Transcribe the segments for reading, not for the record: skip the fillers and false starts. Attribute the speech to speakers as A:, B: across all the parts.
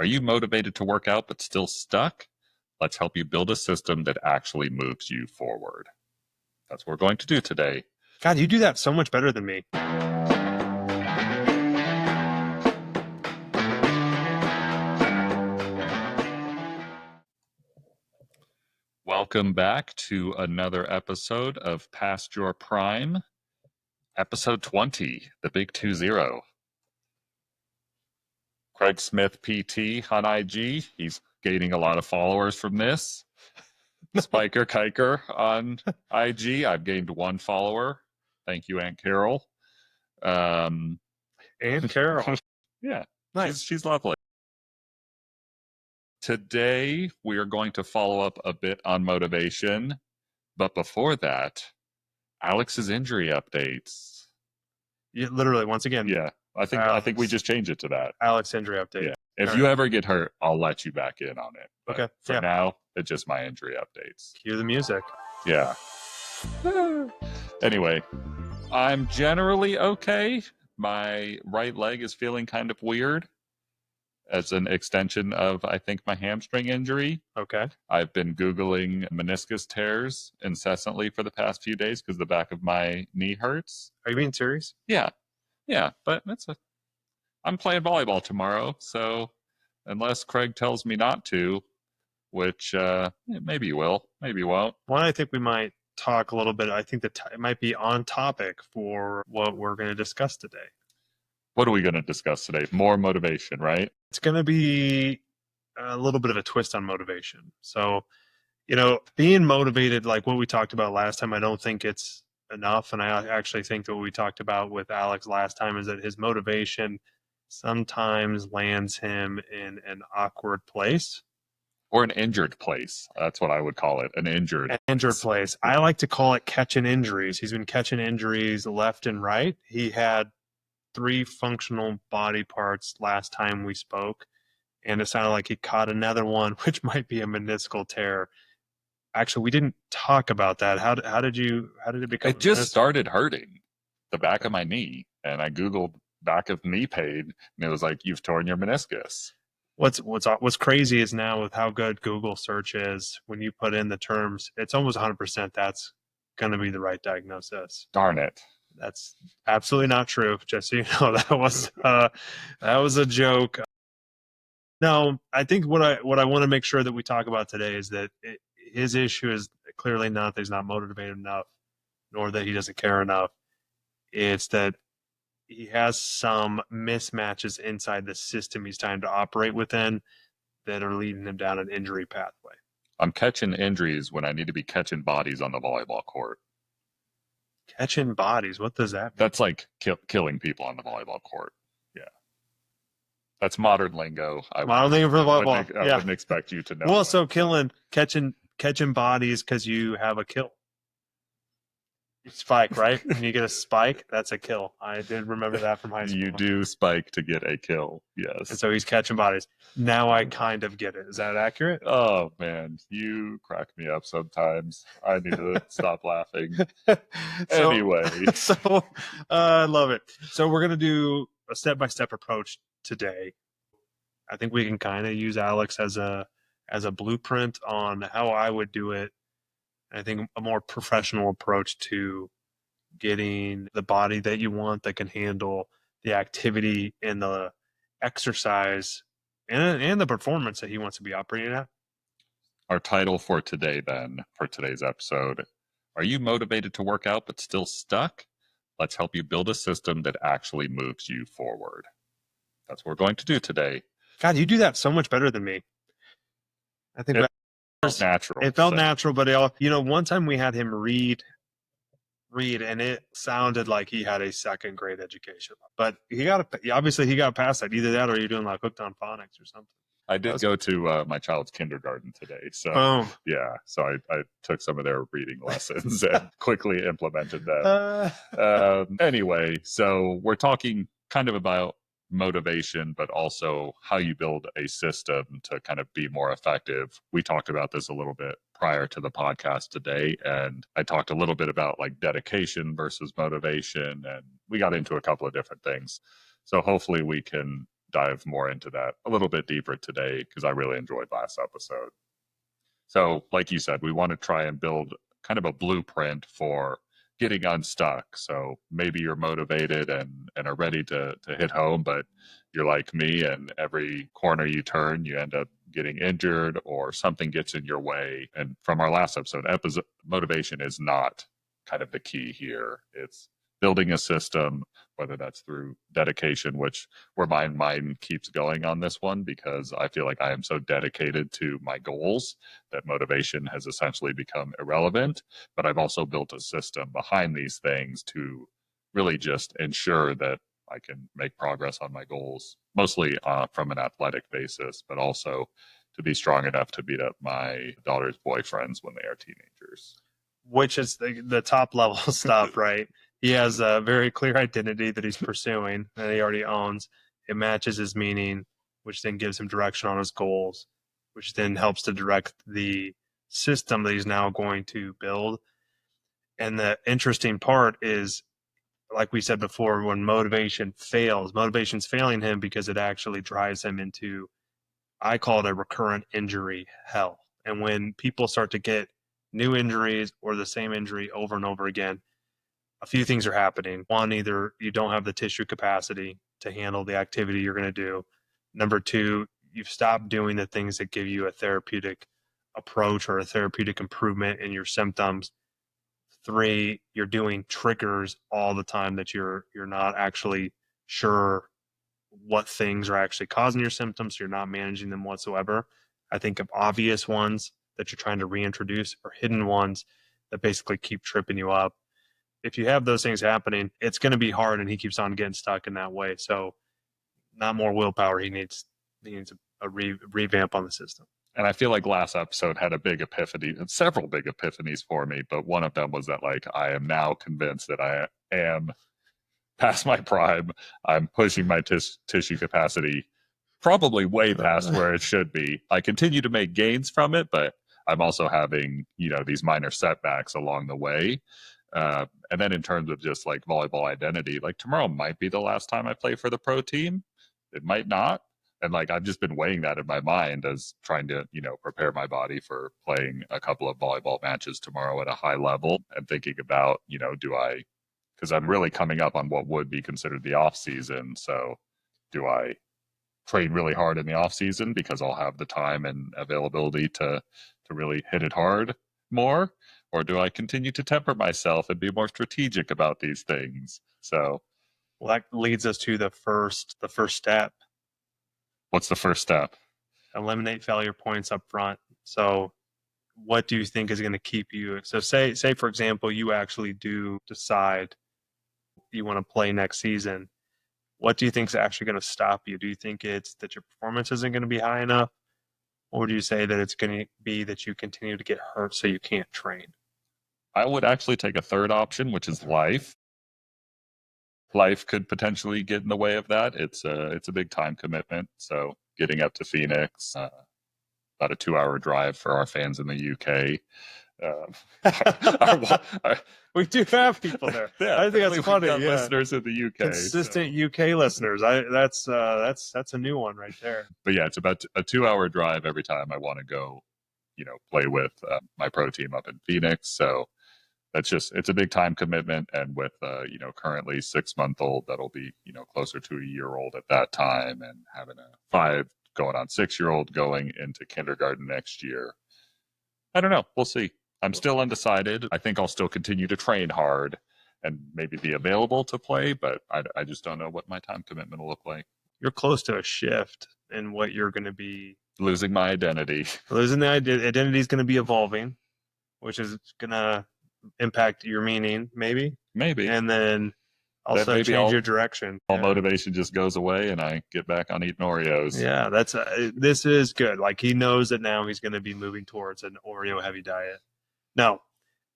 A: Are you motivated to work out but still stuck? Let's help you build a system that actually moves you forward. That's what we're going to do today.
B: God, you do that so much better than me.
A: Welcome back to another episode of Past Your Prime, episode 20, the big 20. Craig Smith PT on IG. He's gaining a lot of followers from this. Spiker Kiker on IG. I've gained 1 follower. Thank you, Aunt Carol.
B: Aunt Carol.
A: Yeah,
B: Nice.
A: she's lovely. Today, we are going to follow up a bit on motivation. But before that, Alex's injury updates.
B: Yeah, literally, once again.
A: Yeah, I think we just change it to that.
B: Alex injury update.
A: Yeah. If you ever get hurt, I'll let you back in on it. But
B: okay.
A: For now, it's just my injury updates.
B: Cue the music.
A: Yeah. Anyway, I'm generally okay. My right leg is feeling kind of weird as an extension of, I think, my hamstring injury.
B: Okay.
A: I've been Googling meniscus tears incessantly for the past few days because the back of my knee hurts.
B: Are you being serious?
A: Yeah. Yeah, but I'm playing volleyball tomorrow, so unless Craig tells me not to, which maybe he will, maybe he won't.
B: One, I think we might talk a little bit. I think that it might be on topic for what we're going to discuss today.
A: What are we going to discuss today? More motivation, right?
B: It's going to be a little bit of a twist on motivation. So, being motivated, like what we talked about last time, I don't think it's enough. And I actually think that what we talked about with Alex last time is that his motivation sometimes lands him in an awkward place.
A: Or an injured place. That's what I would call it, an injured
B: place. I like to call it catching injuries. He's been catching injuries left and right. He had 3 functional body parts last time we spoke, and it sounded like he caught another one, which might be a meniscal tear. Actually, we didn't talk about that. How did it become?
A: It just started hurting the back of my knee, and I Googled back of knee pain, and it was like, you've torn your meniscus.
B: What's crazy is now with how good Google search is, when you put in the terms, it's almost 100% that's going to be the right diagnosis.
A: Darn it.
B: That's absolutely not true. Just so you know, that was a joke. No, I think what I want to make sure that we talk about today is that his issue is clearly not that he's not motivated enough, nor that he doesn't care enough. It's that he has some mismatches inside the system he's trying to operate within that are leading him down an injury pathway.
A: I'm catching injuries when I need to be catching bodies on the volleyball court.
B: Catching bodies? What does that mean?
A: That's like killing people on the volleyball court. Yeah. That's modern lingo.
B: Modern lingo for volleyball.
A: I wouldn't expect you to know.
B: Well, so catching bodies because you have a kill. Spike, right? When you get a spike, that's a kill. I did remember that from high school.
A: You do spike to get a kill, yes.
B: And so he's catching bodies. Now I kind of get it. Is that accurate?
A: Oh, man. You crack me up sometimes. I need to stop laughing. Anyway.
B: So I love it. So we're going to do a step-by-step approach today. I think we can kind of use Alex as a blueprint on how I would do it. I think a more professional approach to getting the body that you want that can handle the activity and the exercise and the performance that he wants to be operating at.
A: Our title for today, then, for today's episode, are you motivated to work out but still stuck? Let's help you build a system that actually moves you forward. That's what we're going to do today.
B: God, you do that so much better than me. I think
A: natural.
B: It felt natural, but one time we had him read, and it sounded like he had a second grade education. But he got past that. Either that, or you're doing like hooked on phonics or something.
A: I did go to my child's kindergarten today, so yeah. So I took some of their reading lessons and quickly implemented them. Anyway, so we're talking kind of about motivation, but also how you build a system to kind of be more effective. We talked about this a little bit prior to the podcast today, and I talked a little bit about like dedication versus motivation, and we got into a couple of different things. So hopefully we can dive more into that a little bit deeper today because I really enjoyed last episode. So, like you said, we want to try and build kind of a blueprint for getting unstuck. So maybe you're motivated and are ready to hit home, but you're like me, and every corner you turn, you end up getting injured or something gets in your way. And from our last episode, motivation is not kind of the key here. It's building a system, whether that's through dedication, which where my mind keeps going on this one, because I feel like I am so dedicated to my goals that motivation has essentially become irrelevant. But I've also built a system behind these things to really just ensure that I can make progress on my goals, mostly from an athletic basis, but also to be strong enough to beat up my daughter's boyfriends when they are teenagers.
B: Which is the top level stuff, right? He has a very clear identity that he's pursuing that he already owns. It matches his meaning, which then gives him direction on his goals, which then helps to direct the system that he's now going to build. And the interesting part is, like we said before, when motivation's failing him because it actually drives him into, I call it a recurrent injury hell. And when people start to get new injuries or the same injury over and over again, a few things are happening. One, either you don't have the tissue capacity to handle the activity you're going to do. Number two, you've stopped doing the things that give you a therapeutic approach or a therapeutic improvement in your symptoms. Three, you're doing triggers all the time that you're not actually sure what things are actually causing your symptoms. So you're not managing them whatsoever. I think of obvious ones that you're trying to reintroduce or hidden ones that basically keep tripping you up. If you have those things happening, it's going to be hard, and he keeps on getting stuck in that way. So not more willpower. He needs a revamp on the system.
A: And I feel like last episode had a big epiphany, several big epiphanies for me, but one of them was that, like, I am now convinced that I am past my prime. I'm pushing my tissue capacity probably way past where it should be. I continue to make gains from it, but I'm also having, these minor setbacks along the way. And then in terms of just like volleyball identity, like tomorrow might be the last time I play for the pro team. It might not. And like, I've just been weighing that in my mind as trying to, prepare my body for playing a couple of volleyball matches tomorrow at a high level, and thinking about, because I'm really coming up on what would be considered the off season. So do I train really hard in the off season because I'll have the time and availability to really hit it hard more? Or do I continue to temper myself and be more strategic about these things? So,
B: well, that leads us to the first step.
A: What's the first step?
B: Eliminate failure points up front. So what do you think is going to keep you? So say for example, you actually do decide you want to play next season. What do you think is actually going to stop you? Do you think it's that your performance isn't going to be high enough? Or do you say that it's going to be that you continue to get hurt so you can't train?
A: I would actually take a third option, which is life. Life could potentially get in the way of that. It's a big time commitment. So getting up to Phoenix, about a 2-hour drive for our fans in the UK.
B: We do have people there.
A: Yeah,
B: I think that's funny.
A: Listeners in the UK,
B: consistent UK listeners. That's a new one right there.
A: But yeah, it's about a 2-hour drive every time I want to go, play with my pro team up in Phoenix. So it's a big time commitment. And with currently 6-month-old, that'll be closer to a year-old at that time, and having a 5 going on 6-year-old going into kindergarten next year. I don't know. We'll see. I'm still undecided. I think I'll still continue to train hard and maybe be available to play, but I just don't know what my time commitment will look like.
B: You're close to a shift in what you're going to be.
A: Losing my identity.
B: Losing the identity is going to be evolving, which is going to impact your meaning, maybe. And then also change your direction.
A: All motivation just goes away and I get back on eating Oreos.
B: Yeah, this is good. Like, he knows that now he's going to be moving towards an Oreo heavy diet. No,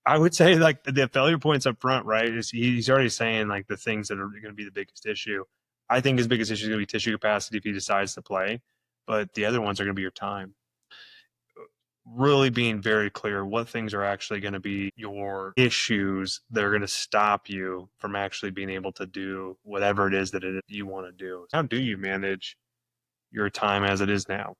B: I would say like the failure points up front, right? He's already saying like the things that are going to be the biggest issue. I think his biggest issue is going to be tissue capacity if he decides to play, but the other ones are going to be your time. Really being very clear what things are actually going to be your issues that are going to stop you from actually being able to do whatever it is that you want to do. How do you manage your time as it is now?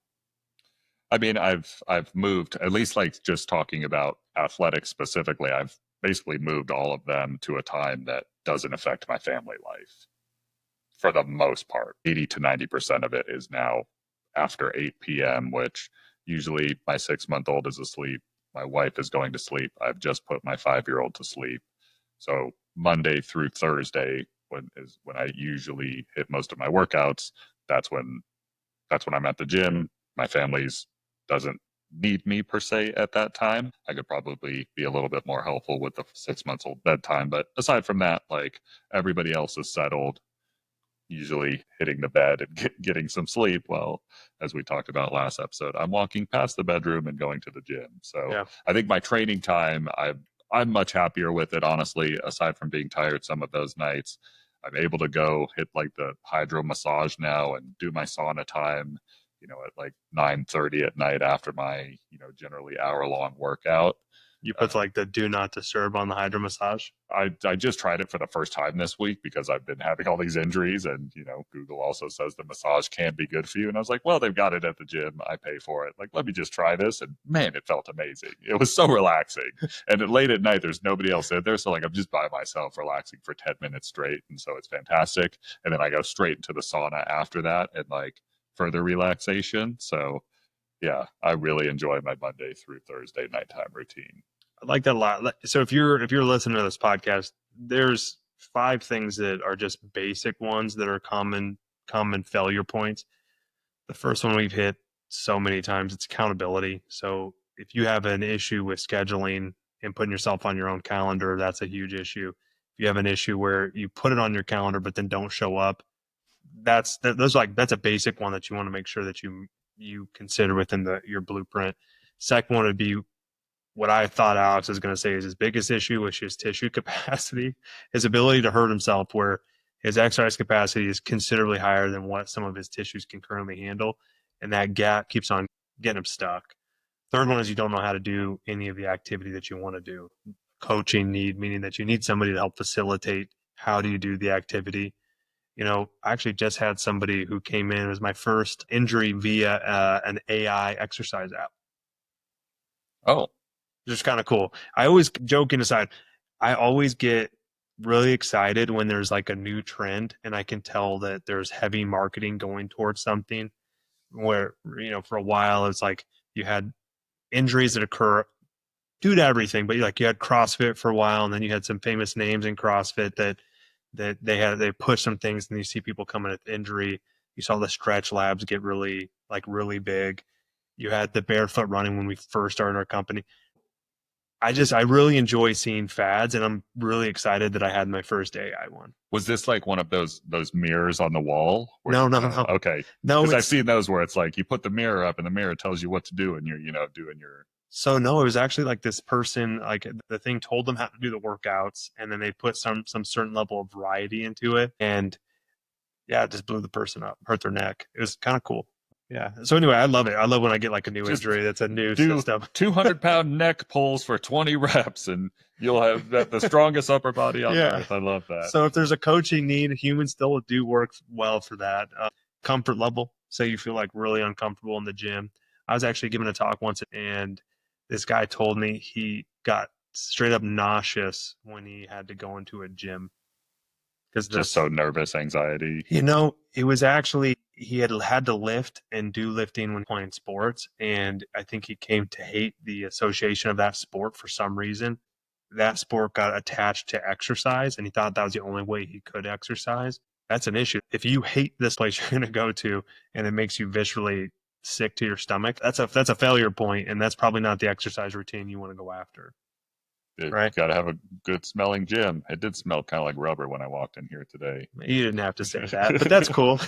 A: I mean, I've moved, at least like just talking about athletics specifically, I've basically moved all of them to a time that doesn't affect my family life for the most part. 80 to 90% of it is now after 8 p.m., which usually my 6-month-old is asleep. My wife is going to sleep. I've just put my 5-year-old to sleep. So Monday through Thursday when I usually hit most of my workouts. That's when I'm at the gym. My family's doesn't need me per se at that time. I could probably be a little bit more helpful with the 6 months old bedtime. But aside from that, like everybody else is settled, usually hitting the bed and getting some sleep. Well, as we talked about last episode, I'm walking past the bedroom and going to the gym. So
B: Yeah.
A: I think my training time, I'm much happier with it, honestly, aside from being tired some of those nights. I'm able to go hit like the hydro massage now and do my sauna time, at like 9:30 at night after my, generally hour-long workout.
B: You put like the do not disturb on the hydro massage?
A: I just tried it for the first time this week because I've been having all these injuries, and Google also says the massage can be good for you. And I was like, well, they've got it at the gym. I pay for it. Like, let me just try this. And man, it felt amazing. It was so relaxing. And late at night, there's nobody else in there, so like I'm just by myself relaxing for 10 minutes straight, and so it's fantastic. And then I go straight into the sauna after that, and like further relaxation. So yeah, I really enjoy my Monday through Thursday nighttime routine.
B: I like that a lot. So if you're listening to this podcast, there's 5 things that are just basic ones that are common failure points. The first one we've hit so many times, it's accountability. So if you have an issue with scheduling and putting yourself on your own calendar, that's a huge issue. If you have an issue where you put it on your calendar but then don't show up, that's a basic one that you want to make sure that you consider within your blueprint. Second one would be what I thought Alex was going to say is his biggest issue, which is tissue capacity, his ability to hurt himself, where his exercise capacity is considerably higher than what some of his tissues can currently handle. And that gap keeps on getting him stuck. Third one is you don't know how to do any of the activity that you want to do. Coaching need, meaning that you need somebody to help facilitate how do you do the activity. I actually just had somebody who came in. It was my first injury via an AI exercise app.
A: Oh,
B: just kind of cool. I always, joking aside, I always get really excited when there's like a new trend and I can tell that there's heavy marketing going towards something where, for a while it's like you had injuries that occur due to everything, but you had CrossFit for a while, and then you had some famous names in CrossFit that they pushed some things, and you see people coming with injury. You saw the stretch labs get really big. You had the barefoot running when we first started our company. I really enjoy seeing fads, and I'm really excited that I had my first AI one.
A: Was this like one of those mirrors on the wall?
B: No.
A: Okay.
B: No,
A: because I've seen those where it's like you put the mirror up and the mirror tells you what to do, and you're doing your.
B: So no, it was actually like this person, like the thing told them how to do the workouts, and then they put some certain level of variety into it, and yeah, it just blew the person up, hurt their neck. It was kind of cool. Yeah. So anyway, I love it. I love when I get like a new injury that's a new system.
A: 200-pound neck pulls for 20 reps, and you'll have the strongest upper body on earth. I love that.
B: So if there's a coaching need, humans still do work well for that. Comfort level. Say you feel like really uncomfortable in the gym. I was actually giving a talk once, and this guy told me he got straight up nauseous when he had to go into a gym.
A: Just so nervous, anxiety.
B: It was actually, he had to lift and do lifting when playing sports. And I think he came to hate the association of that sport for some reason. That sport got attached to exercise, and he thought that was the only way he could exercise. That's an issue. If you hate this place you're going to go to and it makes you viscerally sick to your stomach, that's a failure point, and that's probably not the exercise routine you want to go after. Right.
A: Got to have a good smelling gym. It did smell kind of like rubber when I walked in here today.
B: You didn't have to say that, but that's cool.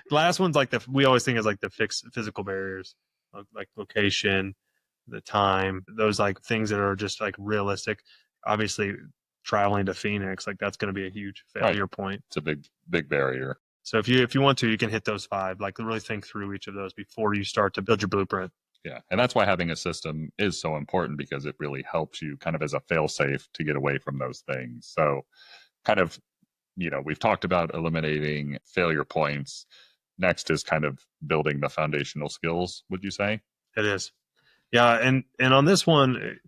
B: Last one's like we always think is like the physical barriers, like location, the time, those like things that are just like realistic. Obviously, traveling to Phoenix, like that's going to be a huge failure point.
A: It's a big barrier.
B: So if you want to, you can hit those 5. Like really think through each of those before you start to build your blueprint.
A: Yeah. And that's why having a system is so important, because it really helps you kind of as a fail-safe to get away from those things. So kind of, we've talked about eliminating failure points. next is kind of building the foundational skills, would you say?
B: It is. Yeah. And on this one,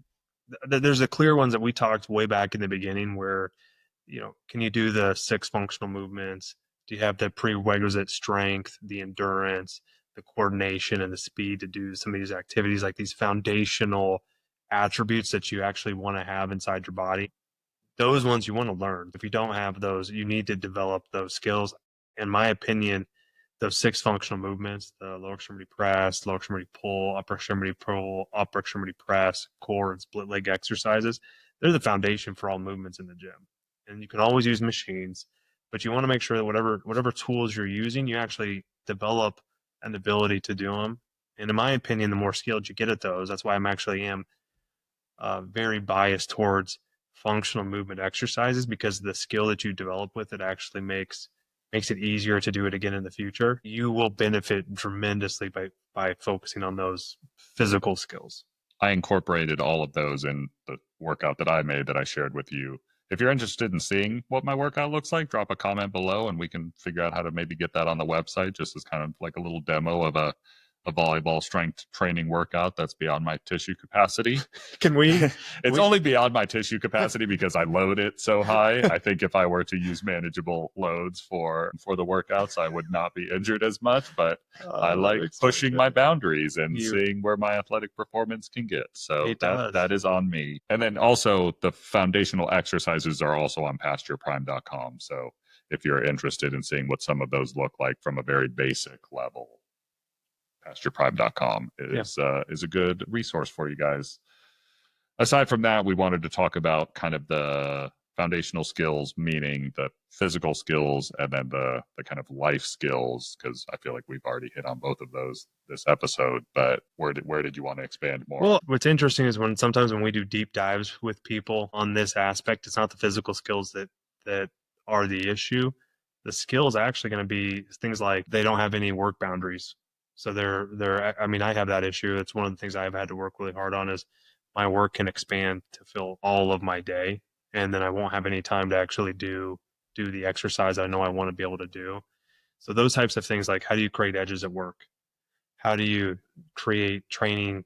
B: there's the clear ones that we talked way back in the beginning where, can you do the 6 functional movements? Do you have the prerequisite strength, the endurance, the coordination, and the speed to do some of these activities, like these foundational attributes that you actually want to have inside your body? Those ones you want to learn. If you don't have those, you need to develop those skills. In my opinion, those 6 functional movements, the lower extremity press, lower extremity pull, upper extremity press, core and split leg exercises, they're the foundation for all movements in the gym. And you can always use machines, but you want to make sure that whatever tools you're using, you actually develop an ability to do them. And in my opinion, the more skilled you get at those, that's why I'm actually very biased towards functional movement exercises, because the skill that you develop with it actually makes it easier to do it again in the future. You will benefit tremendously by focusing on those physical skills.
A: I incorporated all of those in the workout that I made that I shared with you. If you're interested in seeing what my workout looks like, drop a comment below and we can figure out how to maybe get that on the website, just as kind of like a little demo of a volleyball strength training workout that's beyond my tissue capacity.
B: Can we?
A: It's only beyond my tissue capacity because I load it so high. I think if I were to use manageable loads for the workouts, I would not be injured as much, but I like pushing my boundaries and seeing where my athletic performance can get. So that is on me. And then also the foundational exercises are also on pastureprime.com. So if you're interested in seeing what some of those look like from a very basic level, pastureprime.com is a good resource for you guys. Aside from that, we wanted to talk about kind of the foundational skills, meaning the physical skills and then the kind of life skills, because I feel like we've already hit on both of those this episode. But where did you want to expand more?
B: Well, what's interesting is sometimes when we do deep dives with people on this aspect, it's not the physical skills that are the issue. The skills are actually going to be things like they don't have any work boundaries. So I mean, I have that issue. It's one of the things I've had to work really hard on is my work can expand to fill all of my day. And then I won't have any time to actually do the exercise I know I want to be able to do. So those types of things, like how do you create edges at work? How do you create training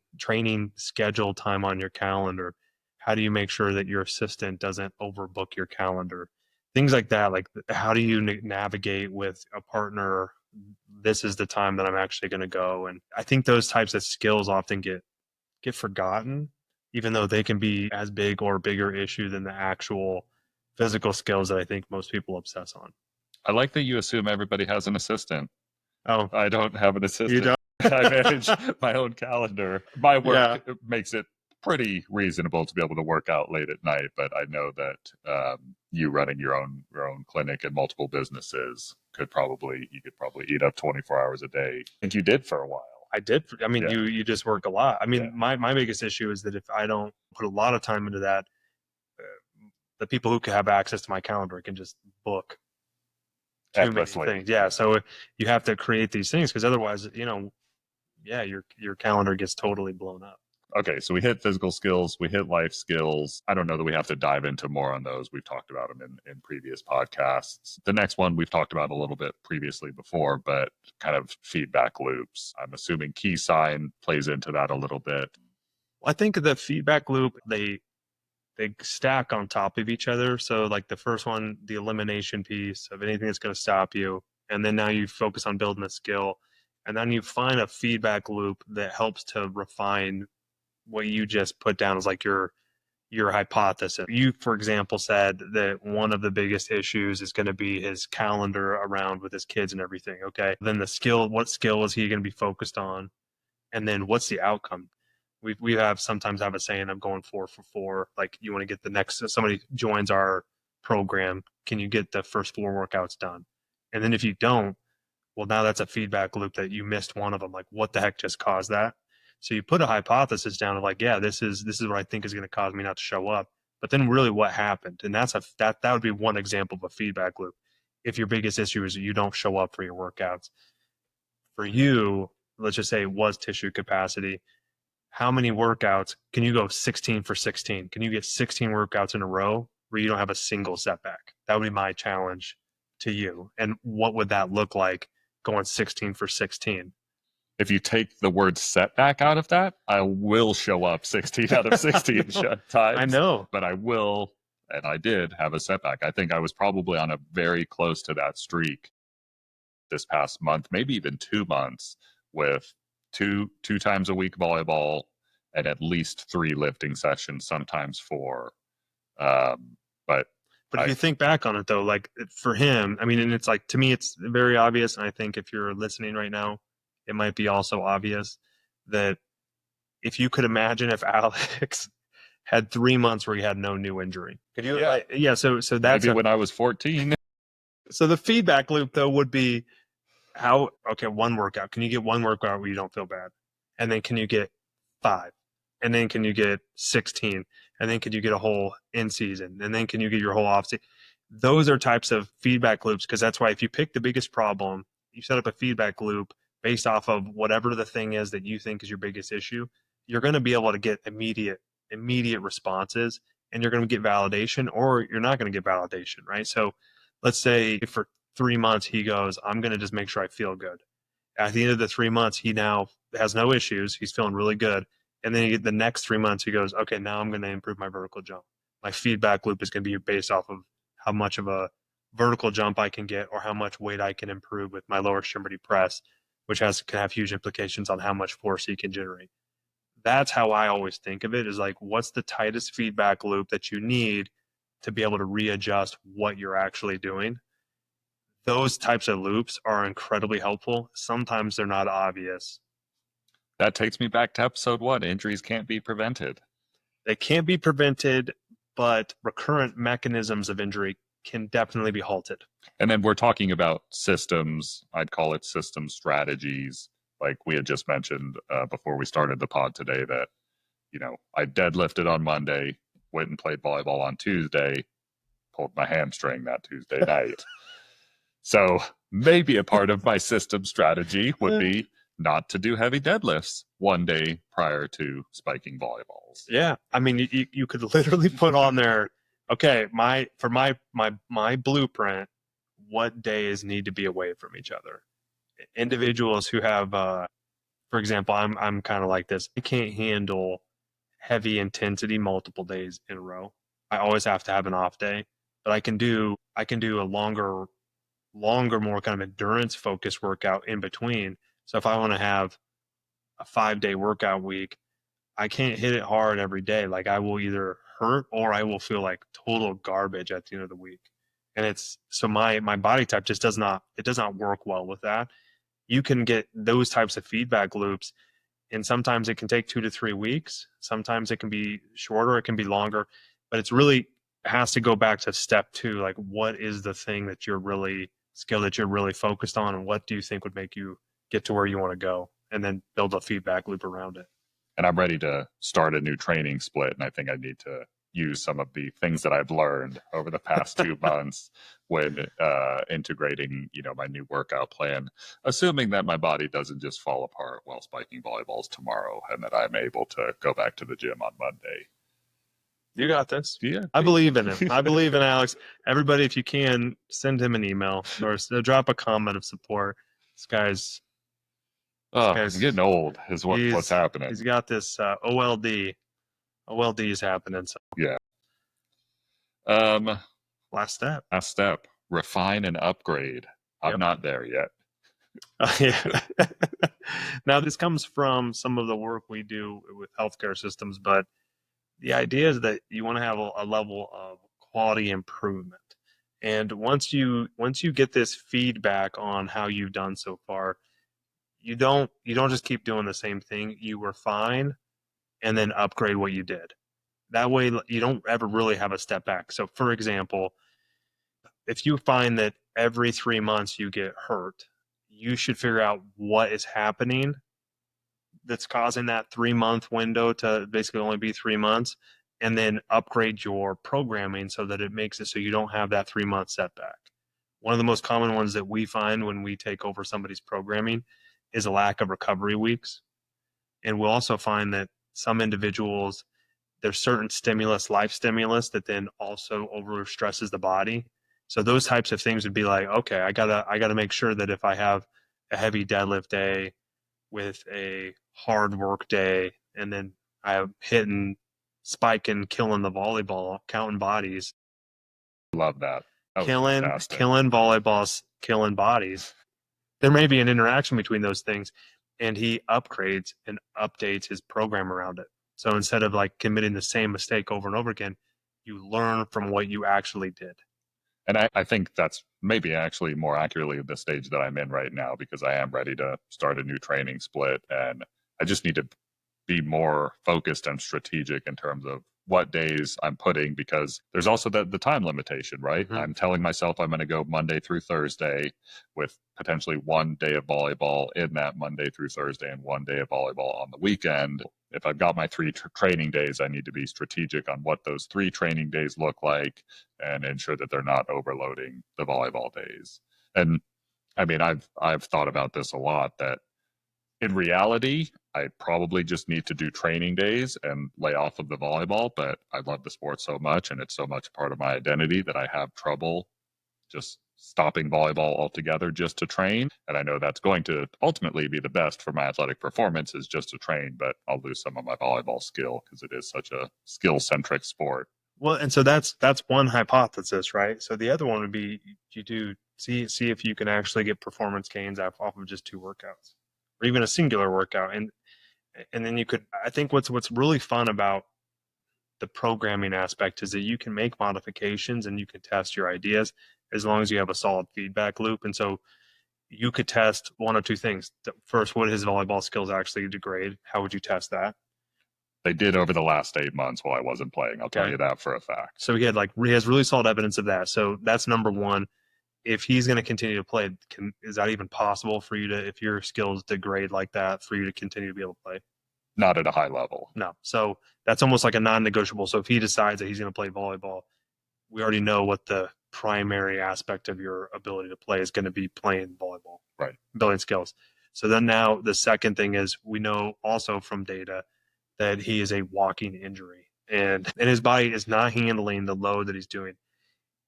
B: schedule time on your calendar? How do you make sure that your assistant doesn't overbook your calendar? Things like that. Like how do you navigate with a partner? This is the time that I'm actually going to go. And I think those types of skills often get forgotten, even though they can be as big or bigger issue than the actual physical skills that I think most people obsess on.
A: I like that you assume everybody has an assistant.
B: Oh,
A: I don't have an assistant.
B: You don't?
A: I manage my own calendar. My work makes it pretty reasonable to be able to work out late at night, but I know that you running your own clinic and multiple businesses you could probably eat up 24 hours a day. I think you did for a while.
B: I did. I mean, you just work a lot. I mean, my biggest issue is that if I don't put a lot of time into that, the people who can have access to my calendar can just book too many things. Yeah. So you have to create these things because otherwise, your calendar gets totally blown up.
A: Okay, so we hit physical skills, we hit life skills. I don't know that we have to dive into more on those. We've talked about them in previous podcasts. The next one we've talked about a little bit previously before, but kind of feedback loops. I'm assuming key sign plays into that a little bit.
B: Well, I think the feedback loop, they stack on top of each other. So like the first one, the elimination piece of anything that's going to stop you. And then now you focus on building a skill. And then you find a feedback loop that helps to refine what you just put down as like your hypothesis. You, for example, said that one of the biggest issues is going to be his calendar around with his kids and everything. Okay. Then what skill is he going to be focused on? And then what's the outcome? We sometimes have a saying, I'm going 4 for 4. Like you want to get the next, somebody joins our program. Can you get the first 4 workouts done? And then if you don't, well, now that's a feedback loop that you missed one of them. Like what the heck just caused that? So you put a hypothesis down of like, yeah, this is what I think is going to cause me not to show up. But then really what happened? And that would be one example of a feedback loop. If your biggest issue is that you don't show up for your workouts. For you, let's just say it was tissue capacity. How many workouts can you go 16 for 16? Can you get 16 workouts in a row where you don't have a single setback? That would be my challenge to you. And what would that look like going 16 for 16.
A: If you take the word setback out of that, I will show up 16 out of 16 times.
B: I know.
A: But I will, and I did have a setback. I think I was probably on a very close to that streak this past month, maybe even 2 months, with two times a week volleyball and at least 3 lifting sessions, sometimes 4. But
B: if you think back on it, though, like for him, I mean, and it's like, to me, it's very obvious. And I think if you're listening right now, it might be also obvious that if you could imagine if Alex had 3 months where he had no new injury. Could you? Yeah. So that's
A: maybe when I was 14.
B: So the feedback loop, though, would be one workout. Can you get one workout where you don't feel bad? And then can you get 5? And then can you get 16? And then can you get a whole in season? And then can you get your whole off season? Those are types of feedback loops, because that's why if you pick the biggest problem, you set up a feedback loop based off of whatever the thing is that you think is your biggest issue, you're going to be able to get immediate responses, and you're going to get validation, or you're not going to get validation, right? So let's say for 3 months, he goes, I'm going to just make sure I feel good. At the end of the 3 months, he now has no issues. He's feeling really good. And then the next 3 months, he goes, okay, now I'm going to improve my vertical jump. My feedback loop is going to be based off of how much of a vertical jump I can get, or how much weight I can improve with my lower extremity press, which can have huge implications on how much force he can generate. That's how I always think of it, is like, what's the tightest feedback loop that you need to be able to readjust what you're actually doing? Those types of loops are incredibly helpful. Sometimes they're not obvious.
A: That takes me back to episode 1. Injuries can't be prevented.
B: They can't be prevented, but recurrent mechanisms of injury can definitely be halted.
A: And then we're talking about systems. I'd call it system strategies. Like we had just mentioned before we started the pod today, that, I deadlifted on Monday, went and played volleyball on Tuesday, pulled my hamstring that Tuesday night. So maybe a part of my system strategy would be not to do heavy deadlifts one day prior to spiking volleyballs.
B: Yeah. I mean, you could literally put on there, okay, my blueprint, what days need to be away from each other. Individuals who have, for example, I'm kind of like this. I can't handle heavy intensity multiple days in a row. I always have to have an off day, but I can do a longer, more kind of endurance focused workout in between. So if I want to have a 5-day workout week, I can't hit it hard every day. Like, I will either hurt or I will feel like total garbage at the end of the week. And it's so my body type just does not work well with that. You can get those types of feedback loops, and sometimes it can take 2 to 3 weeks. Sometimes it can be shorter, it can be longer, but it has to go back to step 2. Like, what is the thing that you're really focused on, and what do you think would make you get to where you want to go, and then build a feedback loop around it.
A: And I'm ready to start a new training split, and I think I need to use some of the things that I've learned over the past 2 months when integrating, my new workout plan, assuming that my body doesn't just fall apart while spiking volleyballs tomorrow, and that I'm able to go back to the gym on Monday.
B: You got this.
A: Yeah,
B: I believe in him. I believe in Alex. Everybody, if you can, send him an email or drop a comment of support. This guy's
A: getting old is what's happening.
B: He's got this OLD. OLD is happening. So
A: yeah.
B: Last
A: step. Refine and upgrade. I'm not there yet.
B: Yeah. Now, this comes from some of the work we do with healthcare systems, but the idea is that you want to have a level of quality improvement. And once you get this feedback on how you've done so far, you don't just keep doing the same thing. You refine and then upgrade what you did. That way you don't ever really have a step back. So for example, if you find that every 3 months you get hurt, you should figure out what is happening that's causing that 3-month window to basically only be 3 months, and then upgrade your programming so that it makes it so you don't have that 3-month setback. One of the most common ones that we find when we take over somebody's programming is a lack of recovery weeks. And we'll also find that some individuals, there's certain life stimulus that then also overstresses the body. So those types of things would be like, okay, I gotta make sure that if I have a heavy deadlift day with a hard work day, and then I'm hitting, spiking, killing the volleyball, counting bodies.
A: Love that.
B: Killing volleyballs, killing bodies. There may be an interaction between those things, and he upgrades and updates his program around it. So instead of like committing the same mistake over and over again, you learn from what you actually did.
A: And I think that's maybe actually more accurately the stage that I'm in right now, because I am ready to start a new training split, and I just need to be more focused and strategic in terms of what days I'm putting, because there's also the time limitation, right? Mm-hmm. I'm telling myself I'm going to go Monday through Thursday with potentially one day of volleyball in that Monday through Thursday and one day of volleyball on the weekend. If I've got my 3 training days, I need to be strategic on what those 3 training days look like and ensure that they're not overloading the volleyball days. And I mean, I've thought about this a lot, that in reality, I probably just need to do training days and lay off of the volleyball, but I love the sport so much and it's so much part of my identity that I have trouble just stopping volleyball altogether just to train. And I know that's going to ultimately be the best for my athletic performance, is just to train, but I'll lose some of my volleyball skill because it is such a skill-centric sport.
B: Well, and so that's one hypothesis, right? So the other one would be you do see if you can actually get performance gains off of just 2 workouts, or even a singular workout, and then you could. I think what's really fun about the programming aspect is that you can make modifications and you can test your ideas as long as you have a solid feedback loop. And so you could test 1 or 2 things. First, would his volleyball skills actually degrade? How would you test that?
A: They did over the last 8 months while I wasn't playing. I'll tell you that for a fact.
B: So he has really solid evidence of that. So that's number one. If he's going to continue to play, is that even possible for you to, if your skills degrade like that, for you to continue to be able to play?
A: Not at a high level.
B: No. So that's almost like a non-negotiable. So if he decides that he's going to play volleyball, we already know what the primary aspect of your ability to play is going to be, playing volleyball.
A: Right.
B: Building skills. So then now the second thing is, we know also from data that he is a walking injury, and his body is not handling the load that he's doing.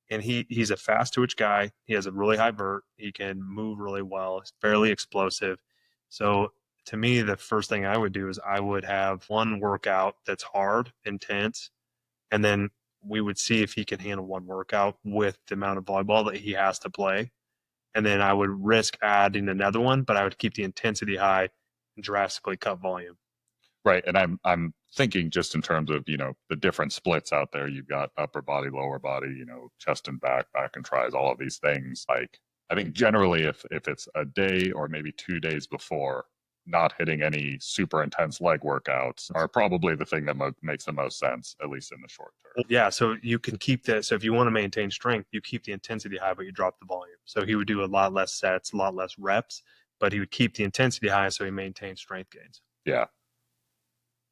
B: And he's a fast twitch guy. He has a really high vert. He can move really well. He's fairly explosive. So to me, the first thing I would do is I would have one workout that's hard, intense, and then we would see if he can handle one workout with the amount of volleyball that he has to play. And then I would risk adding another one, but I would keep the intensity high and drastically cut volume.
A: Right. And I'm thinking just in terms of, the different splits out there. You've got upper body, lower body, chest and back and tries, all of these things. Like, I think generally if it's a day or maybe 2 days before, not hitting any super intense leg workouts are probably the thing that makes the most sense, at least in the short term.
B: Yeah, so you can keep that. So if you want to maintain strength, you keep the intensity high, but you drop the volume. So he would do a lot less sets, a lot less reps, but he would keep the intensity high so he maintains strength gains.
A: Yeah.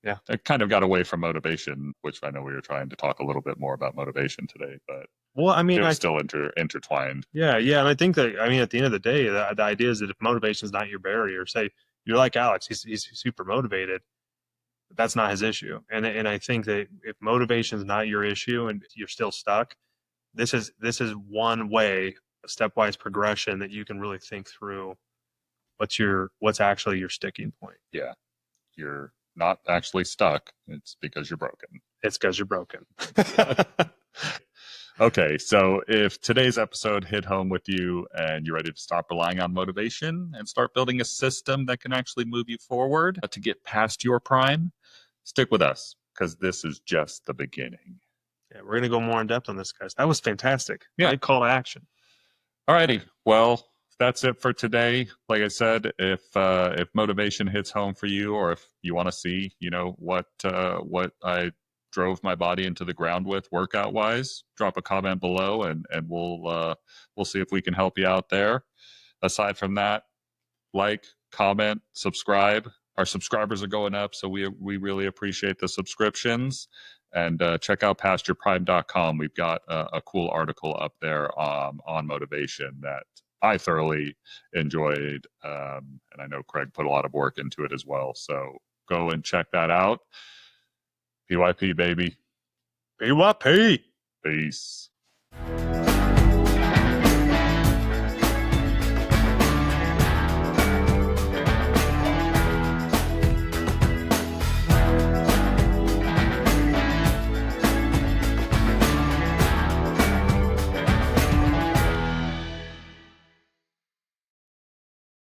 B: Yeah.
A: I kind of got away from motivation, which I know we were trying to talk a little bit more about motivation today, but it was still intertwined.
B: Yeah. And I think that, at the end of the day, the idea is that if motivation is not your barrier, say you're like Alex, he's super motivated, but that's not his issue. And I think that if motivation is not your issue and you're still stuck, this is one way, a stepwise progression that you can really think through what's actually your sticking point.
A: Yeah. You're not actually stuck. It's because you're broken.
B: It's because you're broken.
A: Okay, so if today's episode hit home with you and you're ready to stop relying on motivation and start building a system that can actually move you forward to get past your prime, stick with us, because this is just the beginning.
B: Yeah, we're going to go more in depth on this, guys. That was fantastic.
A: Yeah.
B: Great call to action.
A: All righty. Well, that's it for today. Like I said, if motivation hits home for you, or if you want to see, what I drove my body into the ground with workout wise, drop a comment below and we'll see if we can help you out there. Aside from that, like, comment, subscribe. Our subscribers are going up, so we really appreciate the subscriptions. And check out pastureprime.com. We've got a cool article up there on motivation that I thoroughly enjoyed, and I know Craig put a lot of work into it as well. So go and check that out. PYP, baby.
B: PYP.
A: Peace.